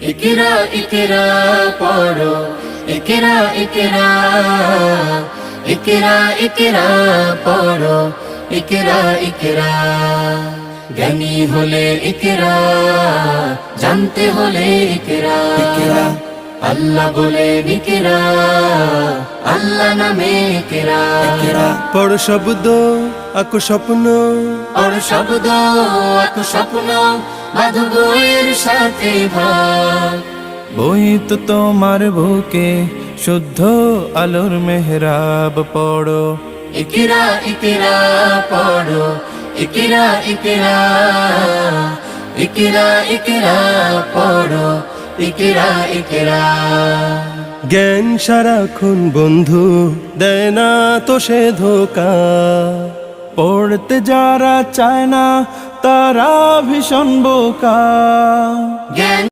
ইকরা ইকরা পড়ো, ইকরা ইকরা, ইকরা ইকরা পড়ো, ইকরা ইকরা। জ্ঞানী হলে ইকরা, জানতে হলে ইকরা। আল্লাহ বলে ইকরা, আল্লাহ নামে ইকরা। পড় শব্দ আঁকো স্বপ্ন, পড় শব্দ আঁকো স্বপ্ন, বাঁধো বইয়ের সাথে ভাগ। বই তো তোমার বুকে শুদ্ধ আলোর মেহরাব পড়ো। ইকরা ইকরা পড়ো, ইকরা ইকরা, ইকরা ইকরা পড়ো, ইকরা ইকরা। জ্ঞান সারাক্ষণ বন্ধু দেয় না তো সে ধোকা। পড়তে যারা চায় না তারা ভীষণ বোকা। জ্ঞান